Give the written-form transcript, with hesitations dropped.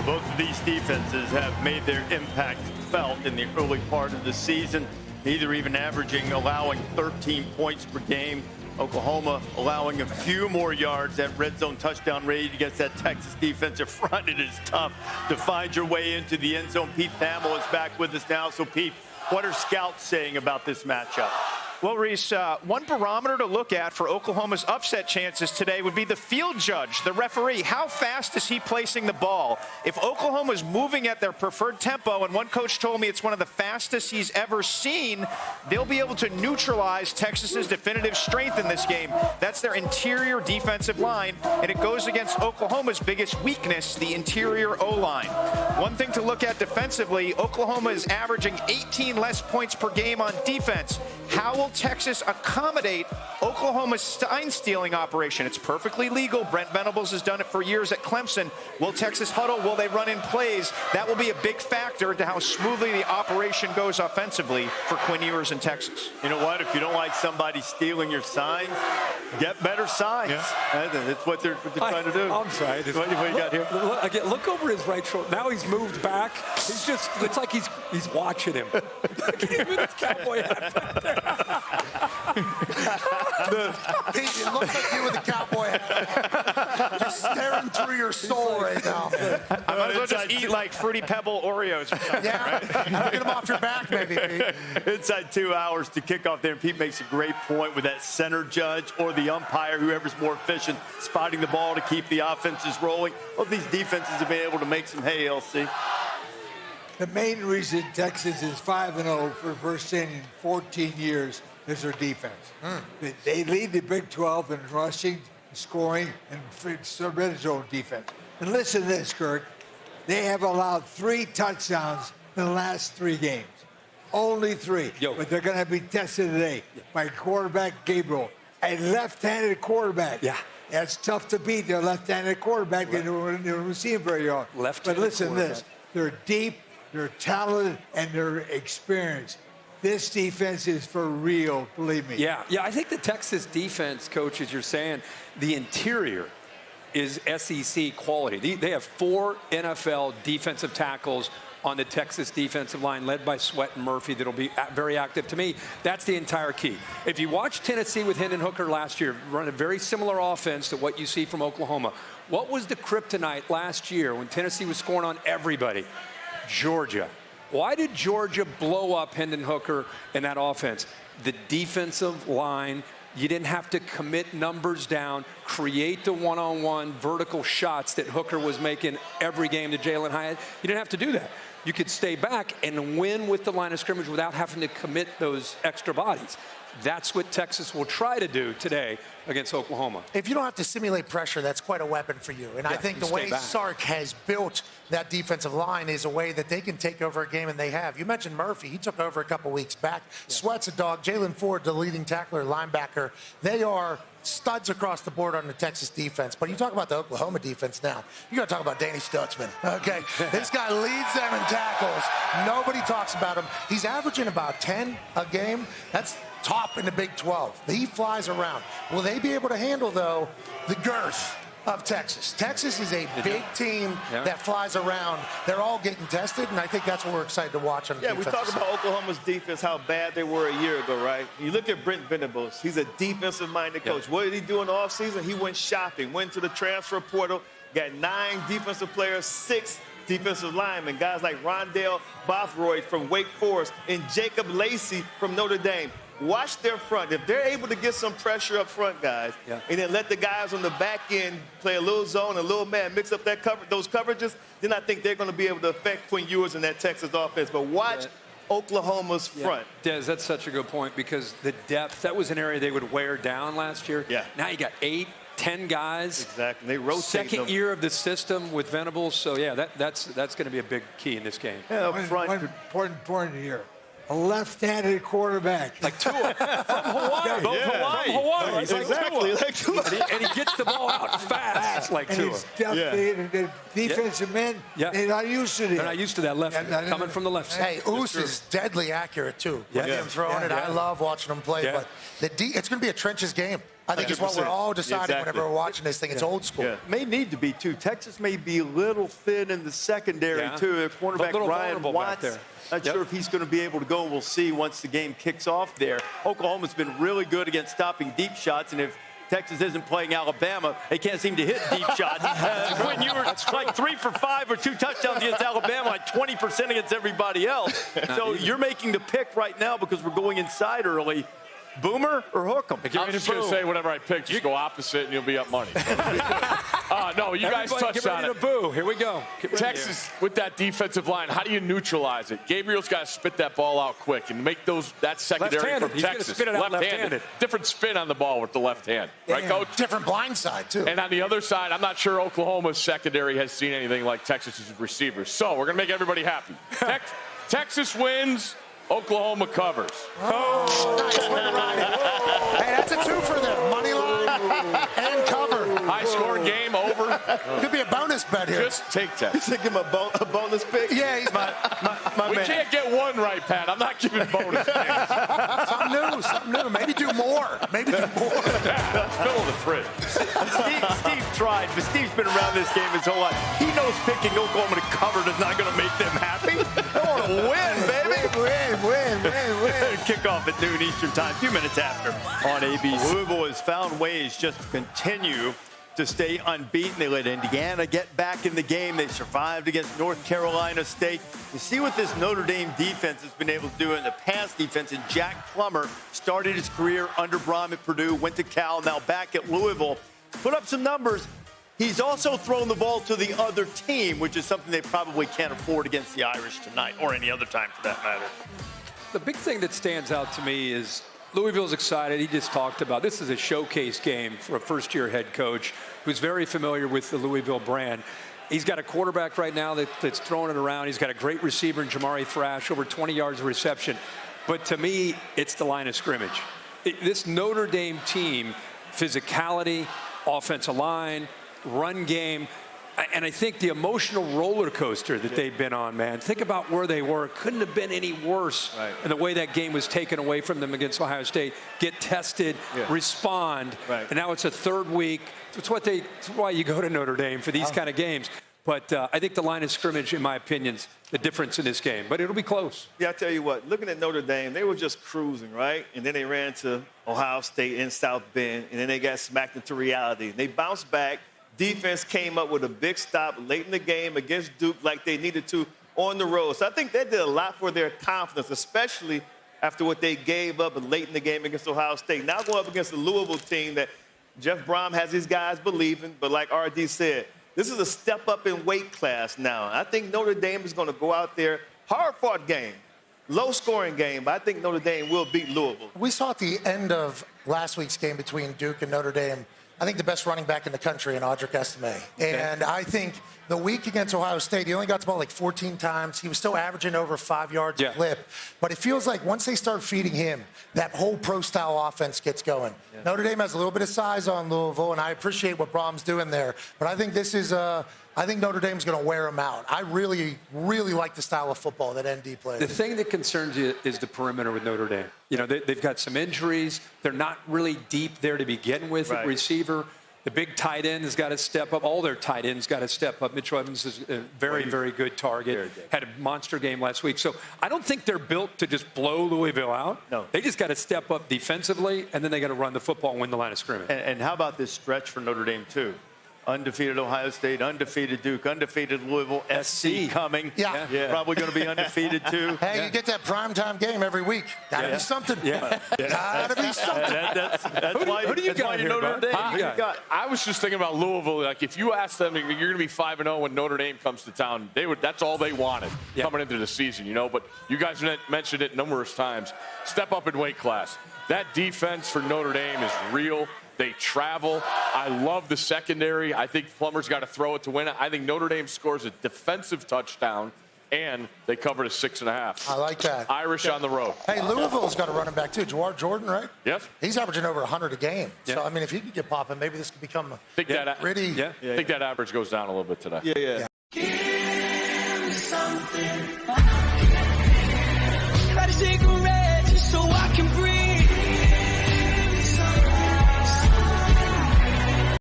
Both of these defenses have made their impact felt in the early part of the season, neither even allowing 13 points per game. Oklahoma allowing a few more yards. That red zone touchdown rate against that Texas defensive front. It is tough to find your way into the end zone. Pete Thamel is back with us now. So, Pete, what are scouts saying about this matchup? Well, Reese, one barometer to look at for Oklahoma's upset chances today would be the field judge, the referee. How fast is he placing the ball? If Oklahoma's moving at their preferred tempo, and one coach told me it's one of the fastest he's ever seen, they'll be able to neutralize Texas's definitive strength in this game. That's their interior defensive line, and it goes against Oklahoma's biggest weakness, the interior O-line. One thing to look at defensively, Oklahoma is averaging 18 less points per game on defense. How will Texas accommodate Oklahoma's sign-stealing operation? It's perfectly legal. Brent Venables has done it for years at Clemson. Will Texas huddle? Will they run in plays? That will be a big factor to how smoothly the operation goes offensively for Quinn Ewers in Texas. You know what? If you don't like somebody stealing your signs, get better signs. Yeah. That's what they're trying to do. I'm sorry. What you got here? Look over his right shoulder. Now he's moved back. He's just, it's like he's watching him. Even his cowboy hat back there. Pete, it looks like you with a cowboy hat. Just staring through your soul right now. I might as well just eat like Fruity Pebble Oreos or something. Yeah, right? Get them off your back, maybe, Pete. Inside 2 hours to kick off there. And Pete makes a great point with that center judge or the umpire, whoever's more efficient, spotting the ball to keep the offenses rolling. Both these defenses have been able to make some hay, LC. The main reason Texas is 5-0 for the first time in 14 years is their defense. They lead the Big 12 in rushing, scoring, and red zone defense. And listen to this, Kirk. They have allowed 3 touchdowns in the last 3 games. Only 3. But they're going to be tested today by quarterback Gabriel, a left-handed quarterback. Yeah. That's tough to beat. Their left-handed quarterback. They don't see him very often. But listen to this. They're deep. They're talented, and they're experienced. This defense is for real, believe me. Yeah, I think the Texas defense, Coach, as you're saying, the interior is SEC quality. They have 4 NFL defensive tackles on the Texas defensive line, led by Sweat and Murphy, that'll be very active. To me, that's the entire key. If you watch Tennessee with Hendon Hooker last year, run a very similar offense to what you see from Oklahoma. What was the kryptonite last year when Tennessee was scoring on everybody? Georgia. Why did Georgia blow up Hendon Hooker in that offense? The defensive line. You didn't have to commit numbers down, create the one-on-one vertical shots that Hooker was making every game to Jalen Hyatt. You didn't have to do that. You could stay back and win with the line of scrimmage without having to commit those extra bodies. That's what Texas will try to do today against Oklahoma. If you don't have to simulate pressure, that's quite a weapon for you. And I think the way Sark has built that defensive line is a way that they can take over a game, and they have. You mentioned Murphy. He took over a couple weeks back. Sweat's a dog. Jalen Ford, the leading tackler, linebacker. They are studs across the board on the Texas defense. But you talk about the Oklahoma defense now. You got to talk about Danny Stutzman. Okay, this guy leads them in tackles. Nobody talks about him. He's averaging about 10 a game. That's top in the Big 12. He flies around. Will they be able to handle, though, the girth of Texas? Texas is a big team that flies around. They're all getting tested, and I think that's what we're excited to watch on the defense. We talk about Oklahoma's defense, how bad they were a year ago, right? You look at Brent Venables. He's a defensive-minded coach. What did he do in the offseason? He went shopping, went to the transfer portal, got 9 defensive players, 6 defensive linemen, guys like Rondell Bothroyd from Wake Forest and Jacob Lacey from Notre Dame. Watch their front. If they're able to get some pressure up front, guys, and then let the guys on the back end play a little zone, a little man, mix up that those coverages, then I think they're going to be able to affect Quinn Ewers in that Texas offense. But watch Oklahoma's front. Des, that's such a good point, because the depth, that was an area they would wear down last year. Now you got 8, 10 guys. Exactly. They rotate Second year of the system with Venables. So, that's going to be a big key in this game. One important point here. A left-handed quarterback. Like Tua. From Hawaii. From Hawaii. He's exactly like Tua. And he gets the ball out fast like Tua. The defensive men, they're not used to it. They're not used to that left, coming from the left side. Hey, Oos is deadly accurate, too. With him throwing it. I love watching him play. But it's going to be a trenches game. I think it's what we're all deciding whenever we're watching this thing. It's old school. Yeah. May need to be, too. Texas may be a little thin in the secondary, too. Their cornerback, Ryan Watts, not sure if he's going to be able to go. We'll see once the game kicks off there. Oklahoma's been really good against stopping deep shots, and if Texas isn't playing Alabama, they can't seem to hit deep shots. When you were like 3 for 5 or 2 touchdowns against Alabama, like 20% against everybody else. So you're making the pick right now because we're going inside early. Boomer or hook 'em? I'm just going to say whatever I pick, just go opposite and you'll be up money. No, you guys touched on it. Boo. Here we go. Texas, with that defensive line, how do you neutralize it? Gabriel's got to spit that ball out quick and make that secondary from Texas. Spit it out left-handed. Different spin on the ball with the left hand. Right, Coach? Different blind side, too. And on the other side, I'm not sure Oklahoma's secondary has seen anything like Texas's receivers. So we're going to make everybody happy. Texas wins. Oklahoma covers. Hey, that's a 2 for them. Money line and cover. High-scoring game, over. Could be a bonus bet here. Just take Texas. You think him a bonus pick? Yeah, he's my We man. can't get one right, Pat. I'm not giving bonus picks. Something new. Maybe do more. Fill the fridge. Steve tried, but Steve's been around this game his whole life. He knows picking Oklahoma to cover is not going to make them happy. They want to win, baby. Win. Kickoff at noon Eastern time, 2 minutes after on ABC. Louisville has found ways just to continue to stay unbeaten. They let Indiana get back in the game. They survived against North Carolina State. You see what this Notre Dame defense has been able to do in the pass defense. And Jack Plummer started his career under Brom at Purdue, went to Cal, now back at Louisville. Put up some numbers. He's also thrown the ball to the other team, which is something they probably can't afford against the Irish tonight, or any other time for that matter. The big thing that stands out to me is Louisville's excited. He just talked about this is a showcase game for a first-year head coach who's very familiar with the Louisville brand. He's got a quarterback right now that's throwing it around. He's got a great receiver in Jamari Thrash, over 20 yards of reception. But to me, it's the line of scrimmage. This Notre Dame team, physicality, offensive line, run game, and I think the emotional roller coaster that they've been on, man. Think about where they were. It couldn't have been any worse. Right. And the way that game was taken away from them against Ohio State. Get tested, respond, and now it's a third week. It's why you go to Notre Dame for these kind of games. But I think the line of scrimmage, in my opinion, is the difference in this game. But it'll be close. Yeah, I tell you what, looking at Notre Dame, they were just cruising, right? And then they ran to Ohio State in South Bend, and then they got smacked into reality. They bounced back. Defense came up with a big stop late in the game against Duke like they needed to on the road. So I think that did a lot for their confidence, especially after what they gave up late in the game against Ohio State. Now going up against the Louisville team that Jeff Brom has his guys believing, but like RD said, this is a step up in weight class now. I think Notre Dame is going to go out there, hard-fought game, low-scoring game, but I think Notre Dame will beat Louisville. We saw at the end of last week's game between Duke and Notre Dame, I think the best running back in the country in Audric Estime. And I think the week against Ohio State, he only got the ball like 14 times. He was still averaging over 5 yards a clip. But it feels like once they start feeding him, that whole pro-style offense gets going. Notre Dame has a little bit of size on Louisville, and I appreciate what Brom's doing there. But I think this is I think Notre Dame's going to wear them out. I really, really like the style of football that ND plays. The thing that concerns you is the perimeter with Notre Dame. You know, they've got some injuries. They're not really deep there to begin with at receiver. The big tight end has got to step up. All their tight ends got to step up. Mitchell Evans is a very, very good target. Had a monster game last week. So I don't think they're built to just blow Louisville out. No. They just got to step up defensively, and then they got to run the football and win the line of scrimmage. And how about this stretch for Notre Dame, too? Undefeated Ohio State, undefeated Duke, undefeated Louisville, SC coming. Yeah. Probably going to be undefeated, too. Hey, you get that primetime game every week. Got to be something. Got to be something. That's why you got Notre Dame. I was just thinking about Louisville. Like, if you ask them, you're going to be 5-0 when Notre Dame comes to town, that's all they wanted coming into the season, you know. But you guys mentioned it numerous times. Step up in weight class. That defense for Notre Dame is real. They travel. I love the secondary. I think Plummer's got to throw it to win it. I think Notre Dame scores a defensive touchdown, and they covered a 6.5. I like that. Irish on the road. Hey, Louisville's got a running back, too. Jawar Jordan, right? Yes. He's averaging over 100 a game. So, I mean, if he could get popping, maybe this could become pretty. I think that average goes down a little bit today. Yeah. Give me something.